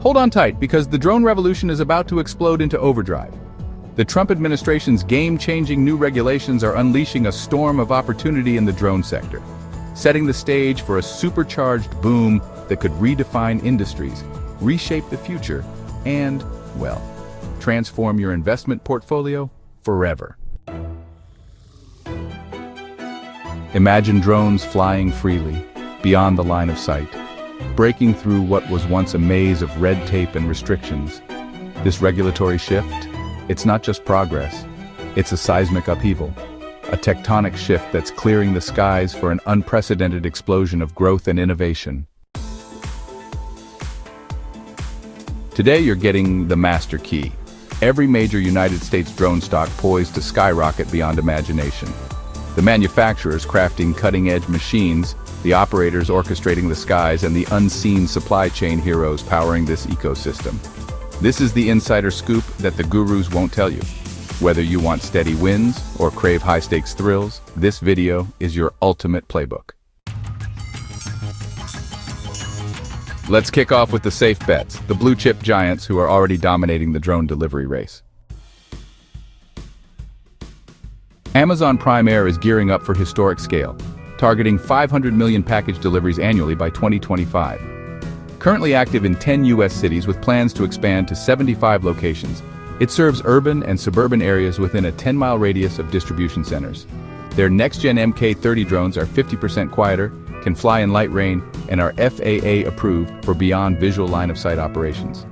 Hold on tight, because the drone revolution is about to explode into overdrive. The Trump administration's game-changing new regulations are unleashing a storm of opportunity in the drone sector, setting the stage for a supercharged boom that could redefine industries, reshape the future, and, well, transform your investment portfolio forever. Imagine drones flying freely, beyond the line of sight, breaking through what was once a maze of red tape and restrictions. This regulatory shift, it's not just progress, it's a seismic upheaval, a tectonic shift that's clearing the skies for an unprecedented explosion of growth and innovation. Today you're getting the master key. Every major United States drone stock poised to skyrocket beyond imagination. The manufacturers crafting cutting-edge machines, the operators orchestrating the skies, and the unseen supply chain heroes powering this ecosystem. This is the insider scoop that the gurus won't tell you. Whether you want steady wins or crave high-stakes thrills, this video is your ultimate playbook. Let's kick off with the safe bets, the blue-chip giants who are already dominating the drone delivery race. Amazon Prime Air is gearing up for historic scale, targeting 500 million package deliveries annually by 2025. Currently active in 10 U.S. cities with plans to expand to 75 locations, it serves urban and suburban areas within a 10-mile radius of distribution centers. Their next-gen Mk-30 drones are 50% quieter, can fly in light rain, and are FAA approved for beyond visual line-of-sight operations.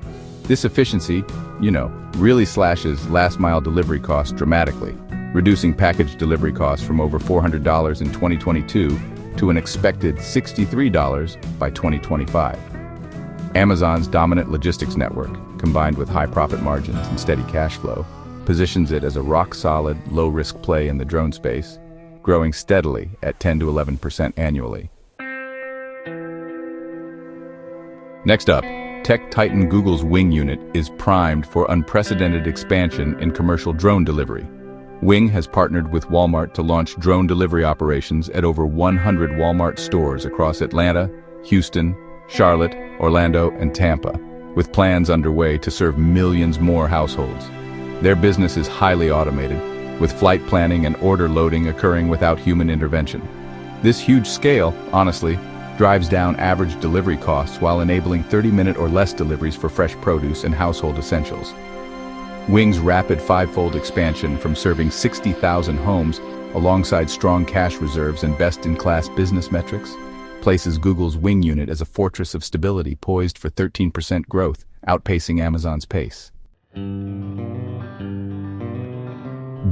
This efficiency, really slashes last-mile delivery costs dramatically, reducing package delivery costs from over $400 in 2022 to an expected $63 by 2025. Amazon's dominant logistics network, combined with high profit margins and steady cash flow, positions it as a rock-solid, low-risk play in the drone space, growing steadily at 10 to 11% annually. Next up, tech titan Google's Wing unit is primed for unprecedented expansion in commercial drone delivery. Wing has partnered with Walmart to launch drone delivery operations at over 100 Walmart stores across Atlanta, Houston, Charlotte, Orlando, and Tampa, with plans underway to serve millions more households. Their business is highly automated, with flight planning and order loading occurring without human intervention. This huge scale, honestly, drives down average delivery costs while enabling 30-minute or less deliveries for fresh produce and household essentials. Wing's rapid five-fold expansion from serving 60,000 homes alongside strong cash reserves and best-in-class business metrics places Google's Wing unit as a fortress of stability poised for 13% growth, outpacing Amazon's pace.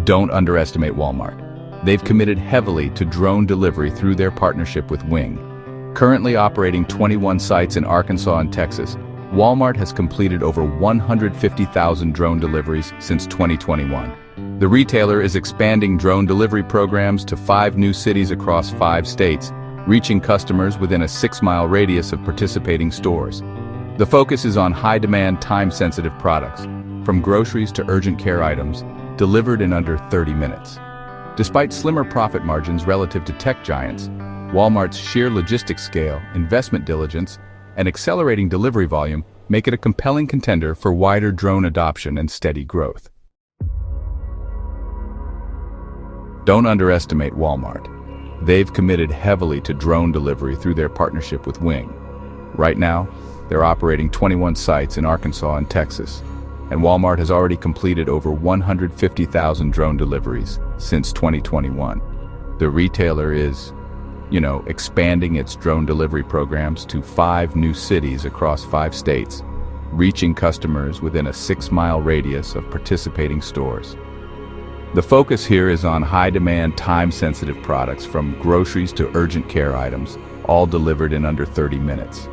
Don't underestimate Walmart. They've committed heavily to drone delivery through their partnership with Wing. Currently operating 21 sites in Arkansas and Texas, Walmart has completed over 150,000 drone deliveries since 2021. The retailer is expanding drone delivery programs to 5 new cities across 5 states, reaching customers within a 6-mile radius of participating stores. The focus is on high-demand, time-sensitive products, from groceries to urgent care items, delivered in under 30 minutes. Despite slimmer profit margins relative to tech giants, Walmart's sheer logistics scale, investment diligence, and accelerating delivery volume make it a compelling contender for wider drone adoption and steady growth. Don't underestimate Walmart. They've committed heavily to drone delivery through their partnership with Wing. Right now, they're operating 21 sites in Arkansas and Texas, and Walmart has already completed over 150,000 drone deliveries since 2021. The retailer is, expanding its drone delivery programs to 5 new cities across 5 states, reaching customers within a 6-mile radius of participating stores. The focus here is on high-demand, time-sensitive products from groceries to urgent care items, all delivered in under 30 minutes.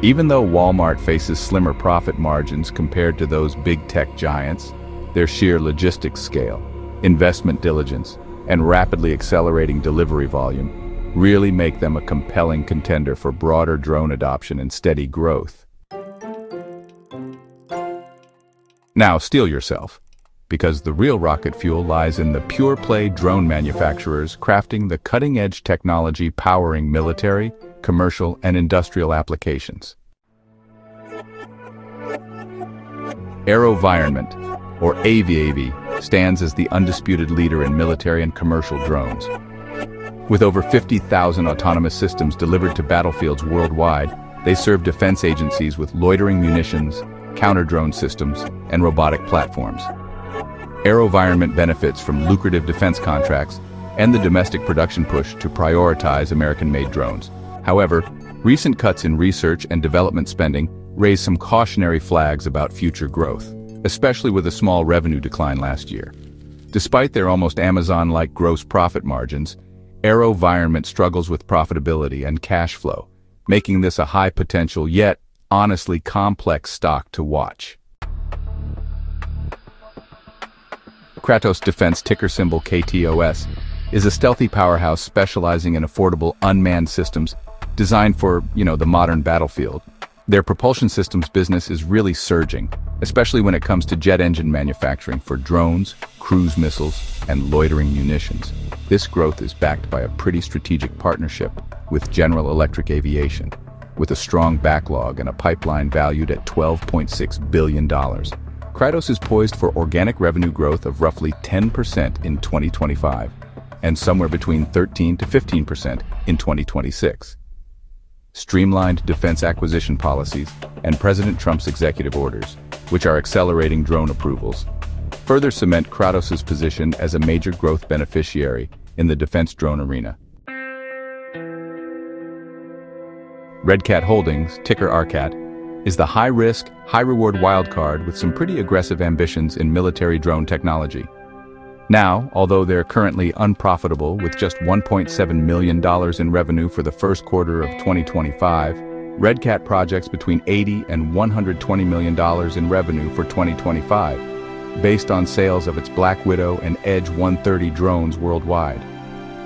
Even though Walmart faces slimmer profit margins compared to those big tech giants, their sheer logistics scale, investment diligence, and rapidly accelerating delivery volume really make them a compelling contender for broader drone adoption and steady growth. Now, steel yourself, because the real rocket fuel lies in the pure-play drone manufacturers crafting the cutting-edge technology powering military, commercial, and industrial applications. AeroVironment, or Aviavi, stands as the undisputed leader in military and commercial drones. With over 50,000 autonomous systems delivered to battlefields worldwide, they serve defense agencies with loitering munitions, counter-drone systems, and robotic platforms. AeroVironment benefits from lucrative defense contracts and the domestic production push to prioritize American-made drones. However, recent cuts in research and development spending raise some cautionary flags about future growth, especially with a small revenue decline last year. Despite their almost Amazon-like gross profit margins, AeroVironment struggles with profitability and cash flow, making this a high-potential yet honestly complex stock to watch. Kratos Defense, ticker symbol KTOS, is a stealthy powerhouse specializing in affordable unmanned systems designed for, the modern battlefield. Their propulsion systems business is really surging, especially when it comes to jet engine manufacturing for drones, cruise missiles, and loitering munitions. This growth is backed by a pretty strategic partnership with General Electric Aviation, with a strong backlog and a pipeline valued at $12.6 billion. Kratos is poised for organic revenue growth of roughly 10% in 2025, and somewhere between 13 to 15% in 2026. Streamlined defense acquisition policies and President Trump's executive orders, which are accelerating drone approvals, further cement Kratos' position as a major growth beneficiary in the defense drone arena. Red Cat Holdings, ticker RCAT, is the high-risk, high-reward wildcard with some pretty aggressive ambitions in military drone technology. Now, although they're currently unprofitable with just $1.7 million in revenue for the first quarter of 2025, Red Cat projects between $80 and $120 million in revenue for 2025, based on sales of its Black Widow and Edge 130 drones worldwide.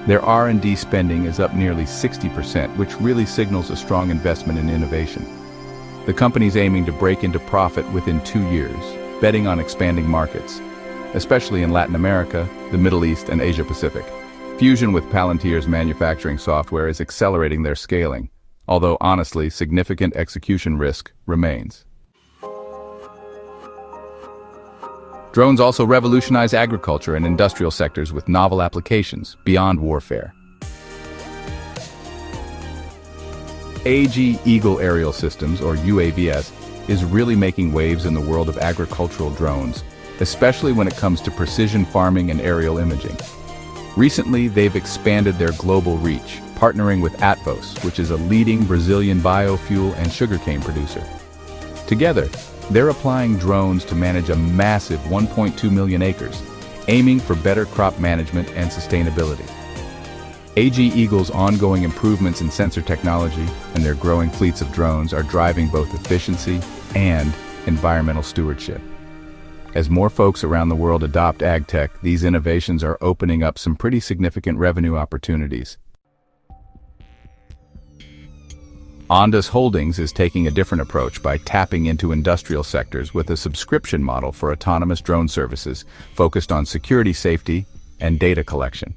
Their R&D spending is up nearly 60%, which really signals a strong investment in innovation. The company's aiming to break into profit within 2 years, betting on expanding markets, especially in Latin America, the Middle East, and Asia-Pacific. Fusion with Palantir's manufacturing software is accelerating their scaling, although honestly, significant execution risk remains. Drones also revolutionize agriculture and industrial sectors with novel applications beyond warfare. AG Eagle Aerial Systems, or UAVS, is really making waves in the world of agricultural drones, especially when it comes to precision farming and aerial imaging. Recently, they've expanded their global reach, partnering with Atvos, which is a leading Brazilian biofuel and sugarcane producer. Together, they're applying drones to manage a massive 1.2 million acres, aiming for better crop management and sustainability. AG Eagle's ongoing improvements in sensor technology and their growing fleets of drones are driving both efficiency and environmental stewardship. As more folks around the world adopt ag tech, these innovations are opening up some pretty significant revenue opportunities. Ondas Holdings is taking a different approach by tapping into industrial sectors with a subscription model for autonomous drone services focused on security, safety, and data collection.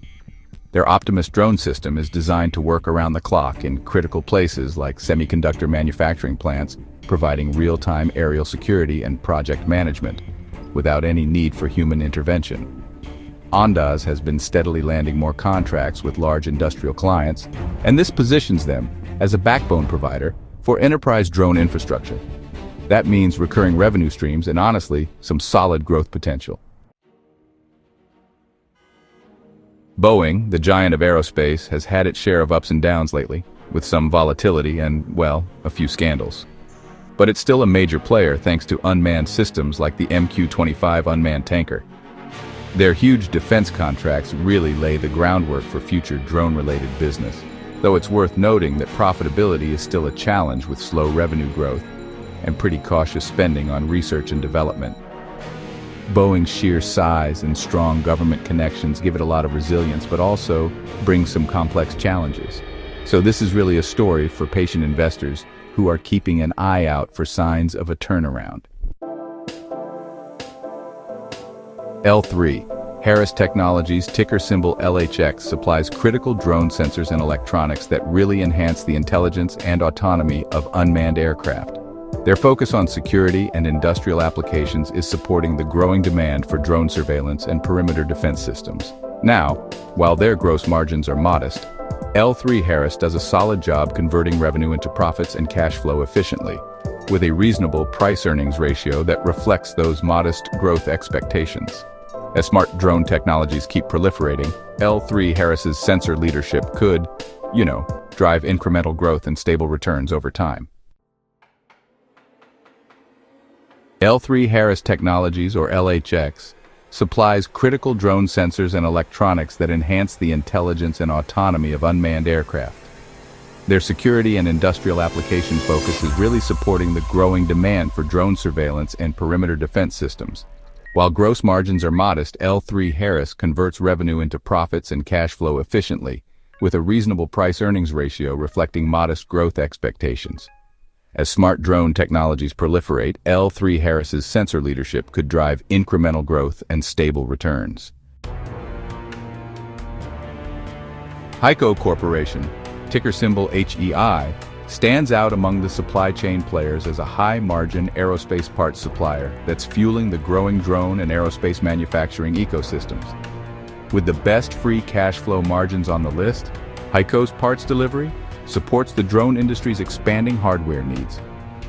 Their Optimus drone system is designed to work around the clock in critical places like semiconductor manufacturing plants, providing real-time aerial security and project management, without any need for human intervention. Ondas has been steadily landing more contracts with large industrial clients, and this positions them as a backbone provider for enterprise drone infrastructure. That means recurring revenue streams and honestly, some solid growth potential. Boeing, the giant of aerospace, has had its share of ups and downs lately, with some volatility and, well, a few scandals. But it's still a major player thanks to unmanned systems like the MQ-25 unmanned tanker. Their huge defense contracts really lay the groundwork for future drone-related business, though it's worth noting that profitability is still a challenge with slow revenue growth and pretty cautious spending on research and development. Boeing's sheer size and strong government connections give it a lot of resilience, but also bring some complex challenges. So this is really a story for patient investors who are keeping an eye out for signs of a turnaround. L3, Harris Technologies, ticker symbol LHX, supplies critical drone sensors and electronics that really enhance the intelligence and autonomy of unmanned aircraft. Their focus on security and industrial applications is supporting the growing demand for drone surveillance and perimeter defense systems. Now, while their gross margins are modest, L3Harris does a solid job converting revenue into profits and cash flow efficiently, with a reasonable price-earnings ratio that reflects those modest growth expectations. As smart drone technologies keep proliferating, L3Harris's sensor leadership could, drive incremental growth and stable returns over time. L3Harris Technologies, or LHX, supplies critical drone sensors and electronics that enhance the intelligence and autonomy of unmanned aircraft. Their security and industrial application focus is really supporting the growing demand for drone surveillance and perimeter defense systems. While gross margins are modest, L3Harris converts revenue into profits and cash flow efficiently, with a reasonable price-earnings ratio reflecting modest growth expectations. As smart drone technologies proliferate, L3Harris's sensor leadership could drive incremental growth and stable returns. HEICO Corporation, ticker symbol HEI, stands out among the supply chain players as a high-margin aerospace parts supplier that's fueling the growing drone and aerospace manufacturing ecosystems. With the best free cash flow margins on the list, HEICO's parts delivery supports the drone industry's expanding hardware needs.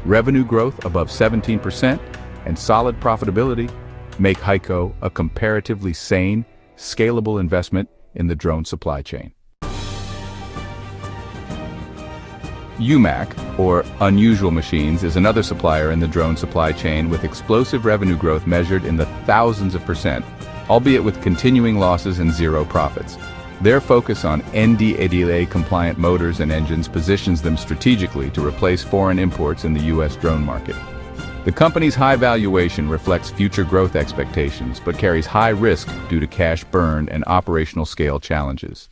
Revenue growth above 17% and solid profitability make HEICO a comparatively sane, scalable investment in the drone supply chain. UMAC, or Unusual Machines, is another supplier in the drone supply chain with explosive revenue growth measured in the thousands of %, albeit with continuing losses and zero profits. Their focus on NDAA-compliant motors and engines positions them strategically to replace foreign imports in the U.S. drone market. The company's high valuation reflects future growth expectations, but carries high risk due to cash burn and operational scale challenges.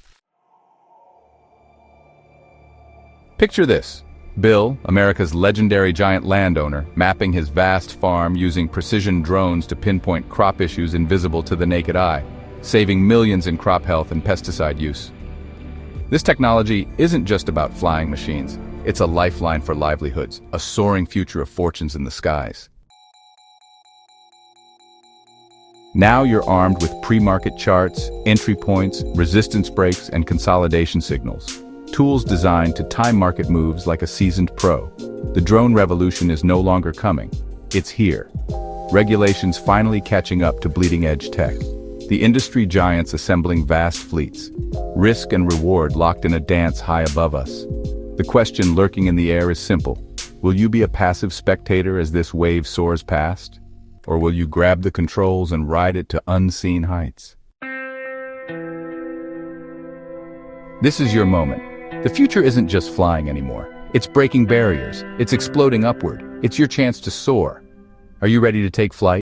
Picture this: Bill, America's legendary giant landowner, mapping his vast farm using precision drones to pinpoint crop issues invisible to the naked eye, saving millions in crop health and pesticide use. This technology isn't just about flying machines. It's a lifeline for livelihoods, a soaring future of fortunes in the skies. Now you're armed with pre-market charts, entry points, resistance breaks, and consolidation signals. Tools designed to time market moves like a seasoned pro. The drone revolution is no longer coming. It's here. Regulations finally catching up to bleeding-edge tech. The industry giants assembling vast fleets. Risk and reward locked in a dance high above us. The question lurking in the air is simple. Will you be a passive spectator as this wave soars past? Or will you grab the controls and ride it to unseen heights? This is your moment. The future isn't just flying anymore. It's breaking barriers. It's exploding upward. It's your chance to soar. Are you ready to take flight?